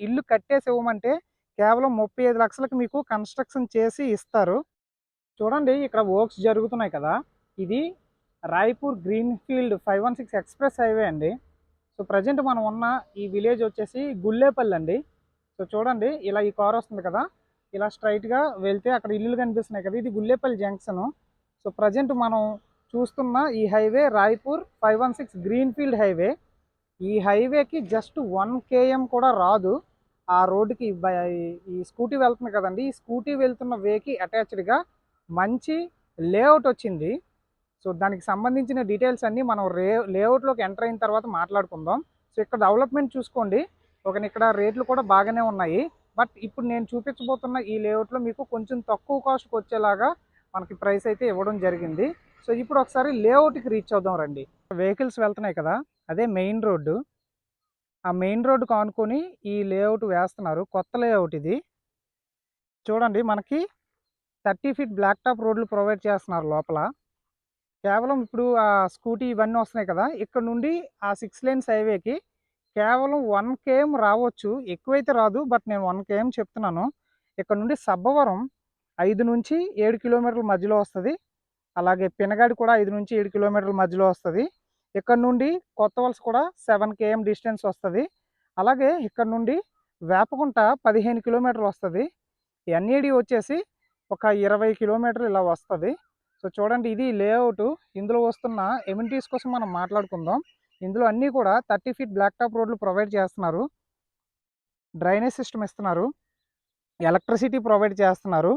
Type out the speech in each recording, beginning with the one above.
ఇల్లు కట్టేసి ఇవ్వమంటే కేవలం 35 లక్షలకు మీకు కన్స్ట్రక్షన్ చేసి ఇస్తారు. చూడండి ఇక్కడ వర్క్స్ జరుగుతున్నాయి కదా, ఇది రాయ్పూర్ గ్రీన్ఫీల్డ్ 516 ఎక్స్ప్రెస్ హైవే అండి. సో ప్రజెంట్ మనం ఉన్న ఈ విలేజ్ వచ్చేసి గుల్లేపల్లి అండి. సో చూడండి ఇలా ఈ కార్ వస్తుంది కదా, ఇలా స్ట్రైట్గా వెళ్తే అక్కడ ఇల్లులు కనిపిస్తున్నాయి కదా, ఇది గుల్లేపల్లి జంక్షన్. సో ప్రజెంట్ మనం చూస్తున్న ఈ హైవే రాయ్పూర్ 516 గ్రీన్ఫీల్డ్ హైవే. ఈ హైవేకి జస్ట్ 1 km కూడా రాదు. ఆ రోడ్డుకి ఈ స్కూటీ వెళ్తుంది కదండి, ఈ స్కూటీ వెళ్తున్న వేకి అటాచ్డ్గా మంచి లేఅవుట్ వచ్చింది. సో దానికి సంబంధించిన డీటెయిల్స్ అన్నీ మనం లేఅవుట్లోకి ఎంటర్ అయిన తర్వాత మాట్లాడుకుందాం. సో ఇక్కడ డెవలప్మెంట్ చూసుకోండి, ఇక్కడ రేట్లు కూడా బాగానే ఉన్నాయి. బట్ ఇప్పుడు నేను చూపించబోతున్న ఈ లేఅవుట్లో మీకు కొంచెం తక్కువ కాస్ట్కి వచ్చేలాగా మనకి ప్రైస్ అయితే ఇవ్వడం జరిగింది. సో ఇప్పుడు ఒకసారి లేఅవుట్కి రీచ్ అవుదాం రండి. వెహికల్స్ వెళ్తున్నాయి కదా, అదే మెయిన్ రోడ్డు. ఆ మెయిన్ రోడ్డుకు ఆనుకొని ఈ లేఅవుట్ వేస్తున్నారు, కొత్త లేఅవుట్ ఇది. చూడండి మనకి 30 ఫీట్ బ్లాక్ టాప్ రోడ్లు ప్రొవైడ్ చేస్తున్నారు లోపల. కేవలం ఇప్పుడు ఆ స్కూటీ ఇవన్నీ వస్తున్నాయి కదా, ఇక్కడ నుండి ఆ 6 lanes హైవేకి కేవలం 1 km రావచ్చు, ఎక్కువైతే రాదు. బట్ నేను 1 km చెప్తున్నాను. ఇక్కడ నుండి సబ్బవరం 5 నుంచి 7 కిలోమీటర్ల మధ్యలో వస్తుంది. అలాగే పినగాడి కూడా 5 నుంచి 7 కిలోమీటర్ల మధ్యలో వస్తుంది. ఇక్కడ నుండి కొత్త వలస కూడా 7 km డిస్టెన్స్ వస్తుంది. అలాగే ఇక్కడ నుండి వేపకుంట 15 కిలోమీటర్లు వస్తుంది. ఎన్ఏడి వచ్చేసి ఒక 20 కిలోమీటర్లు ఇలా వస్తుంది. సో చూడండి ఇది లేఅవుట్. ఇందులో వస్తున్న ఎమ్యూనిటీస్ కోసం మనం మాట్లాడుకుందాం. ఇందులో అన్నీ కూడా 30 ఫీట్ బ్లాక్ టాప్ రోడ్లు ప్రొవైడ్ చేస్తున్నారు, డ్రైనేజ్ సిస్టమ్ ఇస్తున్నారు, ఎలక్ట్రిసిటీ ప్రొవైడ్ చేస్తున్నారు,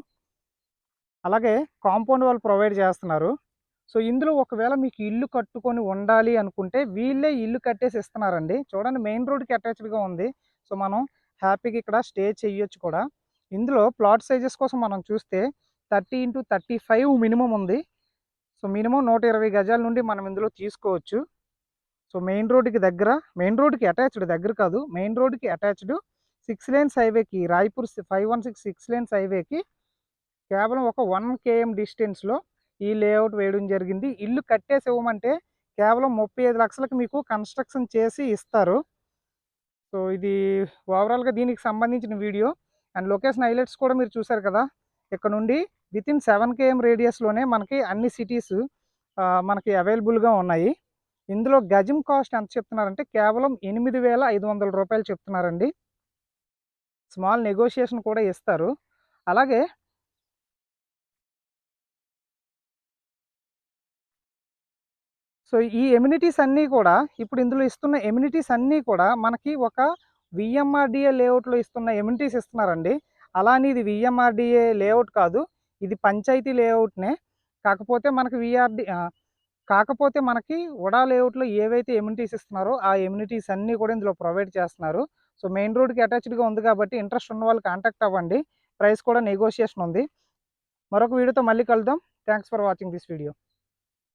అలాగే కాంపౌండ్ వాల్ ప్రొవైడ్ చేస్తున్నారు. సో ఇందులో ఒకవేళ మీకు ఇల్లు కట్టుకొని ఉండాలి అనుకుంటే వీళ్ళే ఇల్లు కట్టేసి ఇస్తున్నారండి. చూడండి మెయిన్ రోడ్కి అటాచ్డ్గా ఉంది. సో మనం హ్యాపీగా ఇక్కడ స్టే చేయొచ్చు కూడా. ఇందులో ప్లాట్ సైజెస్ కోసం మనం చూస్తే 30 x 35 మినిమం ఉంది. సో మినిమం 120 గజాల నుండి మనం ఇందులో తీసుకోవచ్చు. సో మెయిన్ రోడ్డుకి దగ్గర, మెయిన్ రోడ్డుకి అటాచ్డ్, దగ్గర కాదు, మెయిన్ రోడ్డుకి అటాచ్డ్ 6 lanes హైవేకి, రాయ్పూర్ 516 6 lanes హైవేకి కేవలం ఒక 1 km డిస్టెన్స్లో ఈ లేఅవుట్ వేయడం జరిగింది. ఇల్లు కట్టేసి ఇవ్వమంటే కేవలం 35 లక్షలకు మీకు కన్స్ట్రక్షన్ చేసి ఇస్తారు. సో ఇది ఓవరాల్గా దీనికి సంబంధించిన వీడియో. అండ్ లొకేషన్ హైలైట్స్ కూడా మీరు చూసారు కదా, ఇక్కడ నుండి వితిన్ 7 km రేడియస్లోనే మనకి అన్ని సిటీస్ మనకి అవైలబుల్గా ఉన్నాయి. ఇందులో గజం కాస్ట్ ఎంత చెప్తున్నారంటే కేవలం 8,500 రూపాయలు చెప్తున్నారండి. స్మాల్ నెగోషియేషన్ కూడా ఇస్తారు. అలాగే సో ఈ ఎమ్యూనిటీస్ అన్నీ కూడా, ఇప్పుడు ఇందులో ఇస్తున్న ఎమ్యూనిటీస్ అన్నీ కూడా మనకి ఒక విఎంఆర్డిఏ లేఅవుట్లో ఇస్తున్న ఎమ్యూనిటీస్ ఇస్తున్నారండి. అలా అని ఇది విఎంఆర్డిఏ లేఅవుట్ కాదు, ఇది పంచాయతీ లేఅవుట్నే. కాకపోతే మనకి వడా లేఅవుట్లో ఏవైతే ఎమ్యూనిటీస్ ఇస్తున్నారో ఆ ఎమ్యూనిటీస్ అన్నీ కూడా ఇందులో ప్రొవైడ్ చేస్తున్నారు. సో మెయిన్ రోడ్కి అటాచ్డ్గా ఉంది కాబట్టి ఇంట్రెస్ట్ ఉన్న వాళ్ళు కాంటాక్ట్ అవ్వండి. ప్రైస్ కూడా నెగోషియేషన్ ఉంది. మరొక వీడియోతో మళ్ళీ కలుద్దాం. Thanks for watching this video.